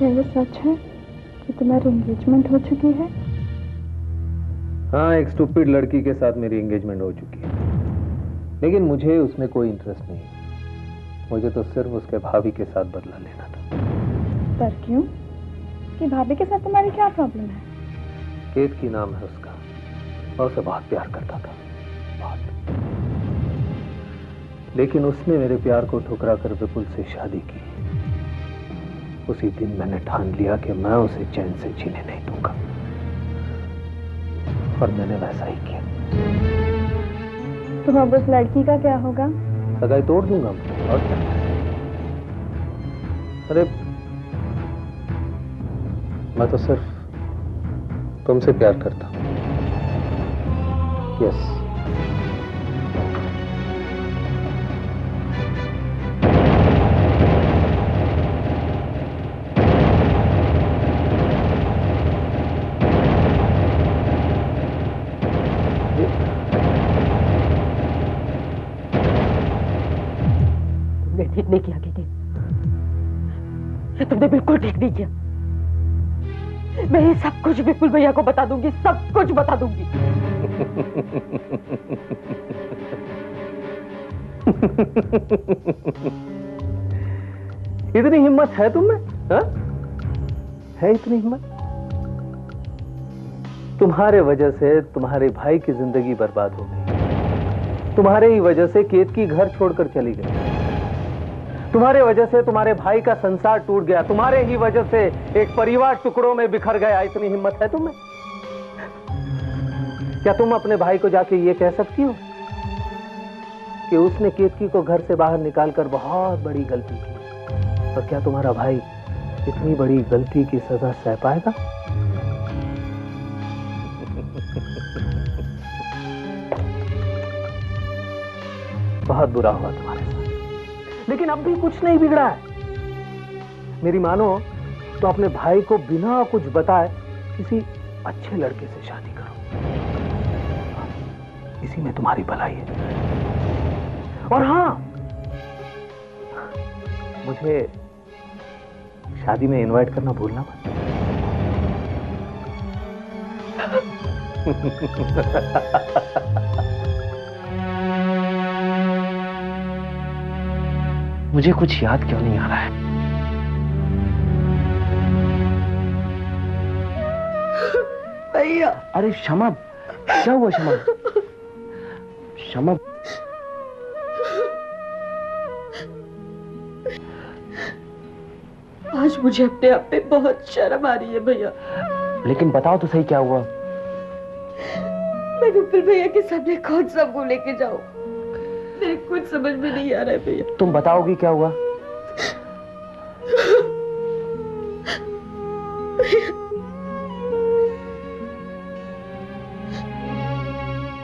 क्या ये सच है कि तुम्हारी एंगेजमेंट हो चुकी है? हाँ, एक स्टूपिड लड़की के साथ मेरी एंगेजमेंट हो चुकी है, लेकिन मुझे उसमें कोई इंटरेस्ट नहीं है। मुझे तो सिर्फ उसके भाभी के साथ बदला लेना था। पर क्यों? कि भाभी के साथ तुम्हारी क्या प्रॉब्लम है? केतकी नाम है उसका, और उसे बहुत प्यार करता था, बहुत। लेकिन उसने मेरे प्यार को ठुकरा कर विपुल से शादी की। उसी दिन मैंने ठान लिया कि मैं उसे चैन से जीने नहीं दूंगा, और मैंने वैसा ही किया। तो अब उस लड़की का क्या होगा? सगाई तोड़ दूंगा मैं, और क्या। अरे मैं तो सिर्फ तुमसे प्यार करता हूं। यस। तुमने ठीक नहीं किया केके, तुमने बिल्कुल ठीक नहीं किया। मैं ये सब कुछ विपुल भैया को बता दूंगी, सब कुछ बता दूंगी। इतनी हिम्मत है तुम में? हा? है इतनी हिम्मत? तुम्हारे वजह से तुम्हारे भाई की जिंदगी बर्बाद हो गई। तुम्हारे ही वजह से केतकी घर छोड़कर चली गई। तुम्हारे वजह से तुम्हारे भाई का संसार टूट गया। तुम्हारे ही वजह से एक परिवार टुकड़ों में बिखर गया। इतनी हिम्मत है तुम में? क्या तुम अपने भाई को जाके ये कह सकती हो कि उसने केतकी को घर से बाहर निकालकर बहुत बड़ी गलती की? और क्या तुम्हारा भाई इतनी बड़ी गलती की सजा सह पाएगा? बहुत बुरा हुआ तुम्हारे साथ, लेकिन अब भी कुछ नहीं बिगड़ा है। मेरी मानो तो अपने भाई को बिना कुछ बताए किसी अच्छे लड़के से शादी करो, इसी में तुम्हारी भलाई है। और हाँ, मुझे शादी में इनवाइट करना भूलना मत। मुझे कुछ याद क्यों नहीं आ रहा है? भैया। अरे क्षमा, क्या हुआ क्षमा? क्षमा, आज मुझे अपने आप पे बहुत शर्म आ रही है भैया। लेकिन बताओ तो सही क्या हुआ? मैं विपुल भैया के सामने कौन सा मुंह लेके जाऊं? मेरे कुछ समझ में नहीं आ रहा है भैया। तुम बताओगी क्या हुआ?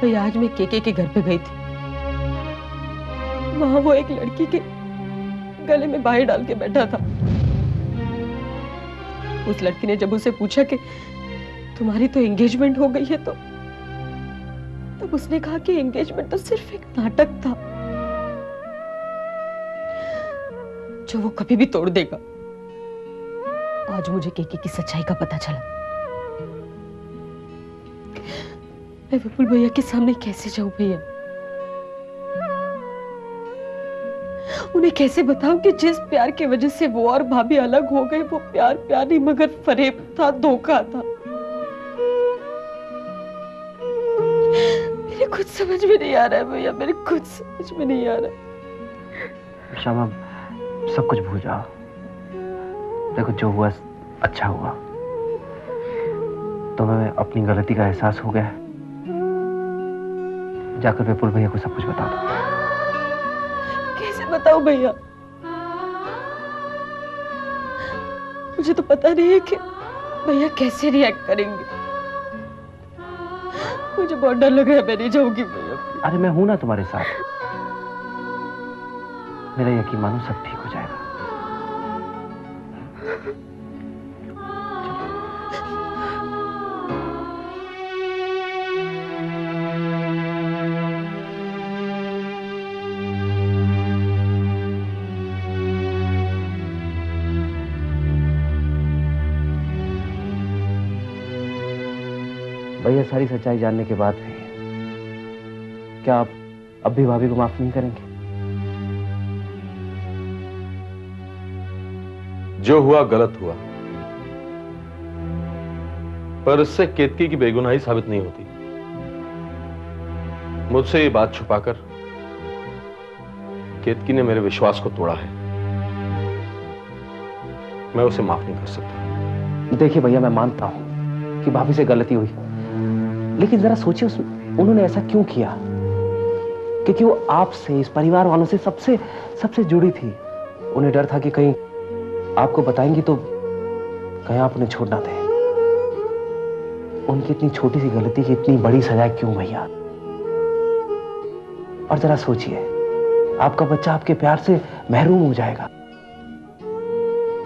भैया आज मैं केके के घर पे गई थी। वहां वो एक लड़की के गले में बाहें डाल के बैठा था। उस लड़की ने जब उसे पूछा कि तुम्हारी तो एंगेजमेंट हो गई है, तो तब उसने कहा कि एंगेजमेंट तो सिर्फ एक नाटक था जो वो कभी भी तोड़ देगा। आज मुझे केके की सच्चाई का पता चला। मैं विपुल भैया के सामने कैसे जाऊं भैया? उन्हें कैसे बताऊं कि जिस प्यार की वजह से वो और भाभी अलग हो गए, वो प्यार प्यार नहीं मगर फरेब था, धोखा था। मेरे कुछ समझ में नहीं आ रहा है भैया, मेरे कुछ समझ में नहीं आ रहा है। क्षमा, सब कुछ भूल जाओ। देखो जो हुआ अच्छा हुआ। तो मैं अपनी गलती का एहसास हो गया। जाकर विपुल भैया को सब कुछ बता दो। कैसे बताऊं भैया? मुझे तो पता नहीं है कि भैया कैसे रिएक्ट करेंगे। मुझे बहुत डर लग रहा है, मैं नहीं जाऊंगी भैया। अरे मैं हूं ना तुम्हारे साथ। मेरा यकीन मानो सब ठीक हो जाएगा। भैया सारी सच्चाई जानने के बाद भी क्या आप अब भी भाभी को माफ नहीं करेंगे? जो हुआ गलत हुआ, पर इससे केतकी की बेगुनाही साबित नहीं होती। मुझसे ये बात छुपाकर केतकी ने मेरे विश्वास को तोड़ा है। मैं उसे माफ नहीं कर सकता। देखिए भैया, मैं मानता हूं कि भाभी से गलती हुई, लेकिन जरा सोचिए उन्होंने ऐसा क्यों किया? क्योंकि वो आपसे, इस परिवार वालों से सबसे सबसे जुड़ी थी। उन्हें डर था कि कहीं आपको बताएंगी तो कहीं आप उन्हें छोड़ ना दें। उनकी इतनी छोटी सी गलती की इतनी बड़ी सजा क्यों भैया? और जरा सोचिए, आपका बच्चा आपके प्यार से महरूम हो जाएगा।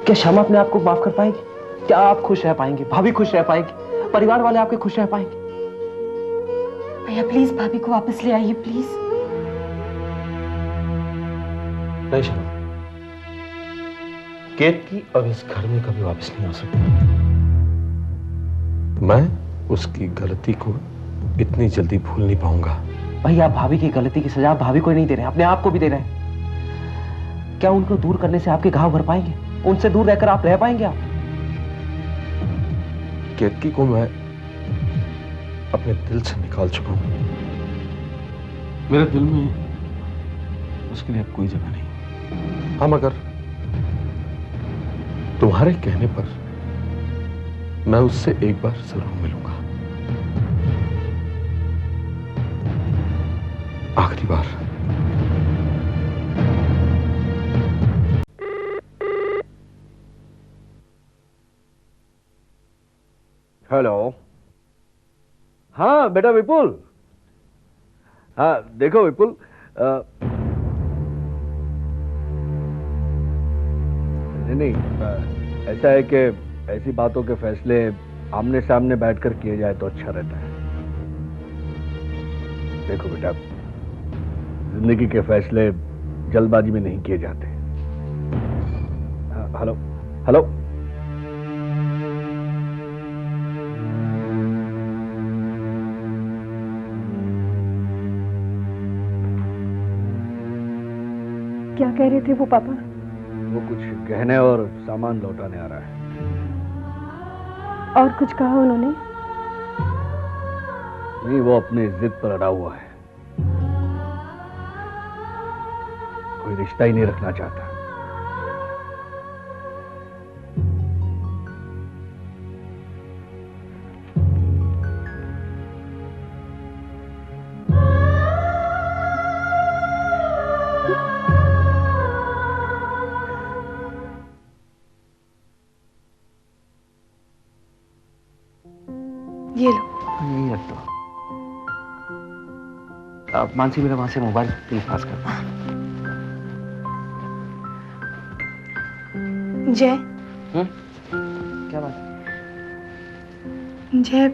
क्या शमा अपने आप को माफ कर पाएगी? क्या आप खुश रह पाएंगे? भाभी खुश रह पाएगी? परिवार वाले आपके खुश रह पाएंगे? भैया प्लीज भाभी को वापस ले आइए प्लीज। नहीं शमा, केतकी अब इस घर में कभी वापस नहीं आ सकती। मैं उसकी गलती को इतनी जल्दी भूल नहीं पाऊंगा। भैया आप भाभी की गलती की सजा भाभी को ही नहीं दे रहे, अपने आप को भी दे रहे हैं। क्या उनको दूर करने से आपके घाव भर पाएंगे? उनसे दूर रहकर आप रह पाएंगे? आप केतकी को मैं अपने दिल से निकाल चुका हूं। मेरे दिल में उसके लिए अब कोई जगह नहीं। हाँ, मगर तुम्हारे कहने पर मैं उससे एक बार जरूर मिलूंगा, आखिरी बार। हेलो। हाँ बेटा विपुल। हाँ देखो विपुल, नहीं ऐसा है कि ऐसी बातों के फैसले आमने सामने बैठकर किए जाए तो अच्छा रहता है। देखो बेटा, जिंदगी के फैसले जल्दबाजी में नहीं किए जाते। Hello hello. क्या कह रहे थे वो पापा? वो कुछ गहने और सामान लौटाने आ रहा है। और कुछ कहा उन्होंने? नहीं, वो अपनी जिद पर अड़ा हुआ है। कोई रिश्ता ही नहीं रखना चाहता। ये लो। यही रख दो। आप मानसी, मेरा वहां से मोबाइल प्लीज पास कर दो। जय, क्या बात? जय,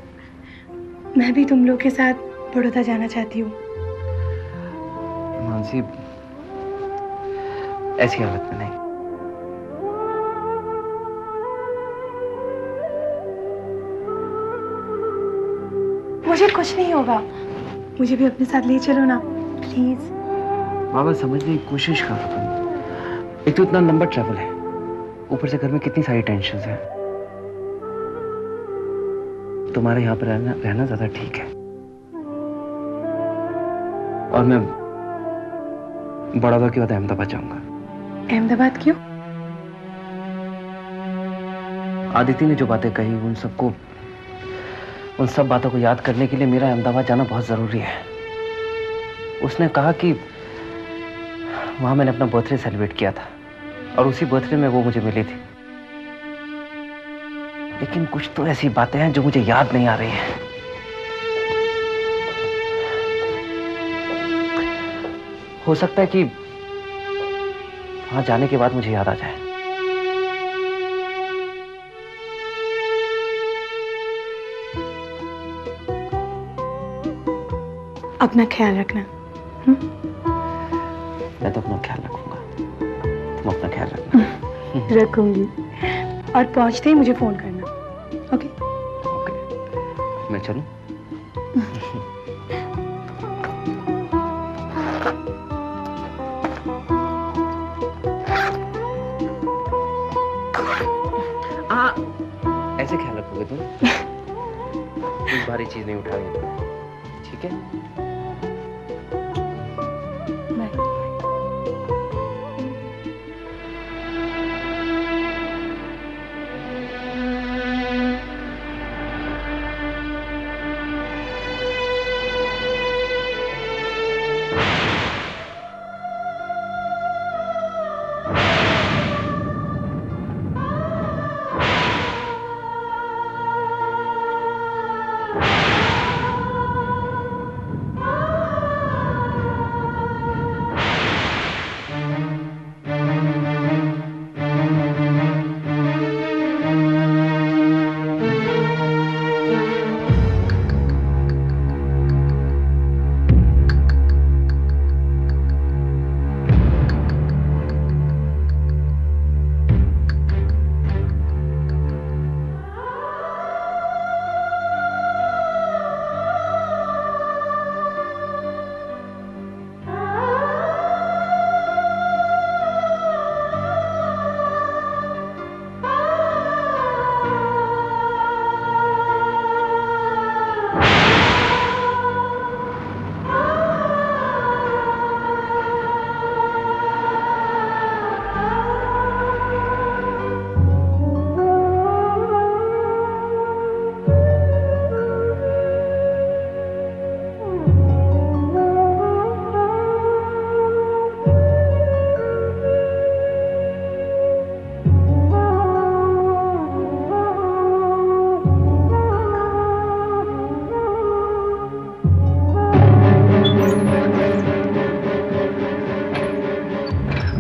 मैं भी तुम लोग के साथ बड़ौदा जाना चाहती हूँ। मानसी, ऐसी हालत में नहीं। मुझे कुछ नहीं होगा, मुझे भी अपने साथ ले चलो ना प्लीज। बाबा समझने की कोशिश कर रहा तुम। एक तो इतना लंबा ट्रैवल है, ऊपर से घर में कितनी सारी टेंशन है। तुम्हारे यहाँ पर रहना ज्यादा ठीक है। और मैं बड़ौदा के बाद अहमदाबाद जाऊंगा। अहमदाबाद क्यों? आदिति ने जो बातें कही उन सब बातों को याद करने के लिए मेरा अहमदाबाद जाना बहुत जरूरी है। उसने कहा कि वहां मैंने अपना बर्थडे सेलिब्रेट किया था और उसी बर्थडे में वो मुझे मिली थी। लेकिन कुछ तो ऐसी बातें हैं जो मुझे याद नहीं आ रही हैं। हो सकता है कि वहां जाने के बाद मुझे याद आ जाए। अपना ख्याल रखना। मैं तो अपना ख्याल रखूंगा, तुम अपना ख्याल रखना। रखूंगी। और पहुंचते ही मुझे फोन करना। ओके? ओके, मैं चलूं? ऐसे ख्याल रखोगे तुम? कुछ भारी चीज नहीं उठाओगे, ठीक है?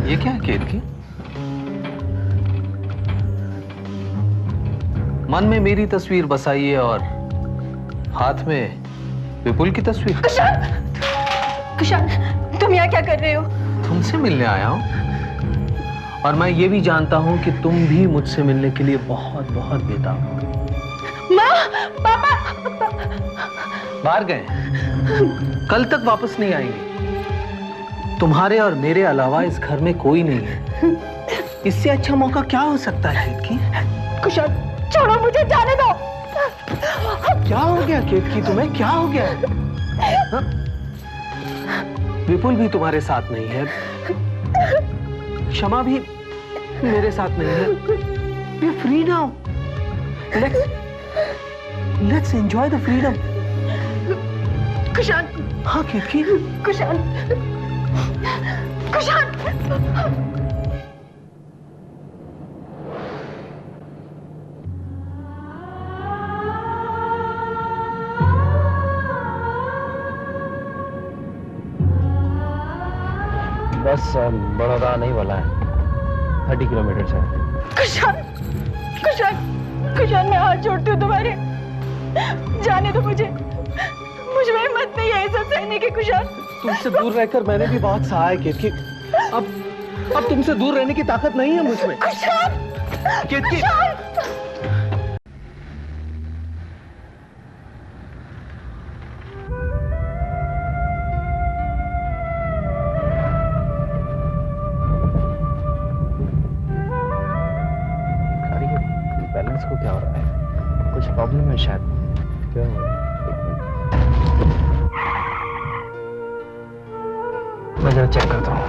ये क्या है केतकी? मन में मेरी तस्वीर बसाई है और हाथ में विपुल की तस्वीर। कुशाल, तुम यहाँ क्या कर रहे हो? तुमसे मिलने आया हूं और मैं ये भी जानता हूं कि तुम भी मुझसे मिलने के लिए बहुत बहुत बेताब हो। माँ, पापा, बाहर गए, कल तक वापस नहीं आएंगे। तुम्हारे और मेरे अलावा इस घर में कोई नहीं है। इससे अच्छा मौका क्या हो सकता है केतकी? कुशाल, छोड़ो मुझे, जाने दो। क्या हो गया केतकी, तुम्हें क्या हो गया? हा? विपुल भी तुम्हारे साथ नहीं है, क्षमा भी मेरे साथ नहीं है। We're free now. Let's enjoy the freedom. Kushal, हाँ केतकी, कुशाल, कुशाल। बस बड़ौदा नहीं वाला है, 30 किलोमीटर से। कुशाल, कुशाल, कुशाल, मैं हाथ जोड़ती हूँ तुम्हारे, जाने दो मुझे। मुझ में हिम्मत नहीं है ये सब सहने की। कुशाल, तुमसे दूर रहकर मैंने भी बहुत सहा है केतकी। अब तुमसे दूर रहने की ताकत नहीं है मुझमें। कुशाल, केतकी, गाड़ी के बैलेंस को क्या हो रहा है? कुछ प्रॉब्लम है शायद। क्या हो रहा है? मैं जरा चेक करता हूँ।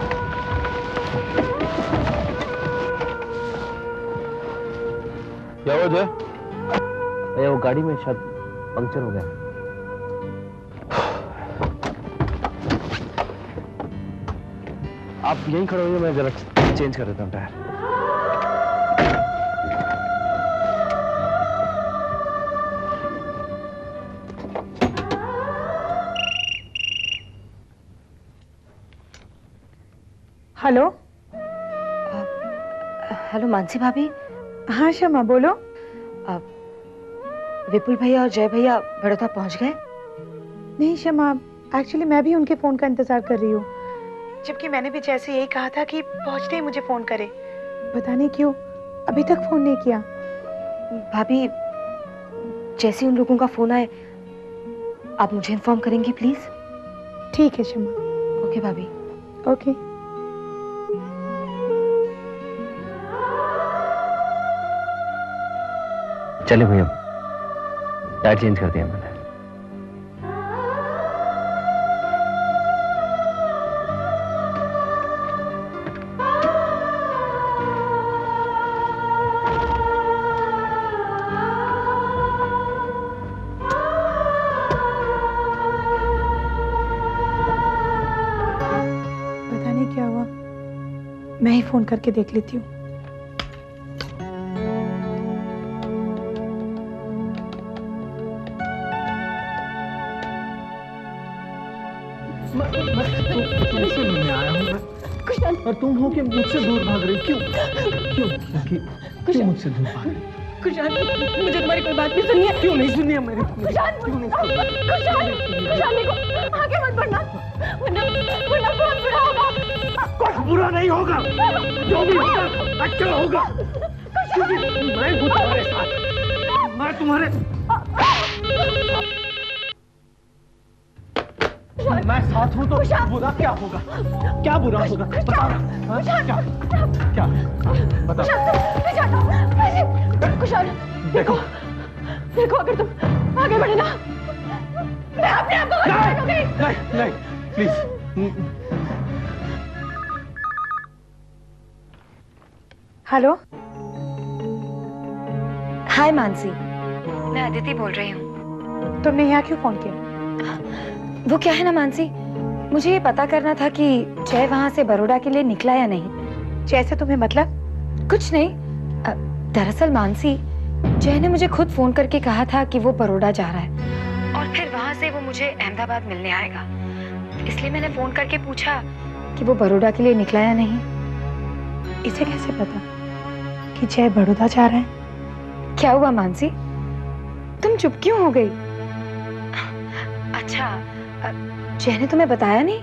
क्या हो जाए? भैया वो गाड़ी में शायद पंक्चर हो गया। आप यहीं खड़े होइए, मैं जरा चेंज कर देता हूँ टायर। हेलो। हेलो मानसी भाभी। हाँ शमा, बोलो। विपुल भैया और जय भैया बड़ौदा पहुंच गए? नहीं शमा, एक्चुअली मैं भी उनके फोन का इंतजार कर रही हूँ, जबकि मैंने भी जैसे यही कहा था कि पहुंचते ही मुझे फोन करे। पता नहीं क्यों अभी तक फोन नहीं किया। भाभी, जैसे उन लोगों का फोन आए आप मुझे इन्फॉर्म करेंगी प्लीज? ठीक है शमा। ओके भाभी। ओके। चले भैया, टायर चेंज कर दिया मैंने। पता नहीं क्या हुआ, मैं ही फोन करके देख लेती हूँ। तुमसे मिलने आया हूँ मैं। कुशाल, और तुम हो कि मुझसे दूर भाग रही हो? क्यों क्यों क्यों मुझसे दूर भाग रही हो? कुशाल, मुझे तुम्हारी कोई बात नहीं सुननी है। क्यों नहीं सुनी है मेरी? कुशाल, क्यों नहीं कुशाल, कुशाल देखो, आगे मत बढ़ना, वरना बहुत बुरा होगा। कुछ बुरा नहीं होगा, जो भी होगा अच्छा होगा। क्योंकि मैं हूँ तुम्हारे साथ, मैं तुम्हारे मैं साथ हूँ तो बुरा क्या होगा? क्या बुरा होगा? बताओ ना। हाँ? क्या बताओ। कुशाल, देखो देखो, अगर तुम आगे बढ़े ना, मैं अपने आप को खत्म करूंगी। नहीं प्लीज। हेलो। हाय मानसी, मैं अदिति बोल रही हूँ। तुमने यहाँ क्यों फोन किया? वो क्या है ना मानसी, मुझे ये पता करना था कि जय वहाँ से बड़ौदा के लिए निकला या नहीं। जैसे तुम्हें मतलब? कुछ नहीं, दरअसल मानसी, जय ने मुझे खुद फोन करके कहा था कि वो बड़ौदा जा रहा है और फिर वहाँ से वो मुझे अहमदाबाद मिलने आएगा। इसलिए मैंने फोन करके पूछा कि वो बड़ौदा के लिए निकला या नहीं। इसे कैसे पता कि जय बड़ौदा जा रहा है? क्या हुआ मानसी, तुम चुप क्यों हो गई? अच्छा, जय ने तुम्हें बताया नहीं?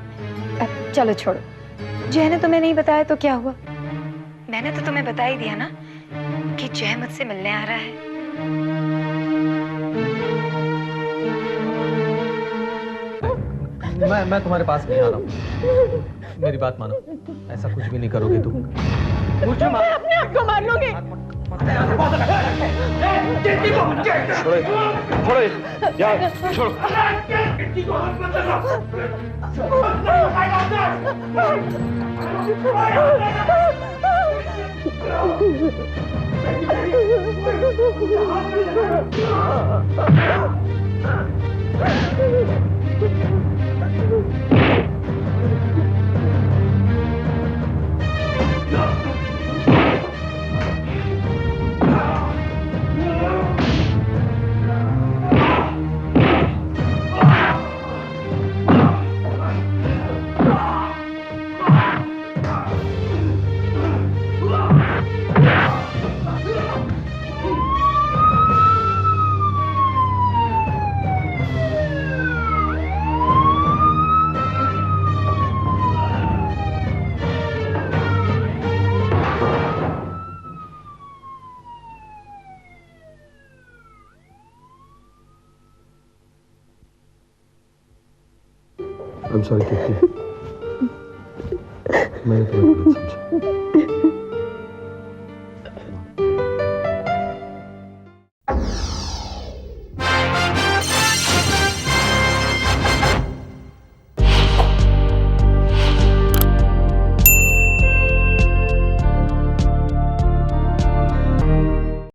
चलो छोड़ो, जय ने तुम्हें नहीं बताया तो क्या हुआ? मैंने तो तुम्हें बता ही दिया ना कि जय मुझसे मिलने आ रहा है। मैं तुम्हारे पास नहीं आ रहा हूँ। मेरी बात मानो, ऐसा कुछ भी नहीं करोगे तुम। मुझे मैं अपने आप को मार लूंगी। छोड़ो यार, छोड़ो। I'm sorry, Kirti. मैंने तुम्हें गलत समझा।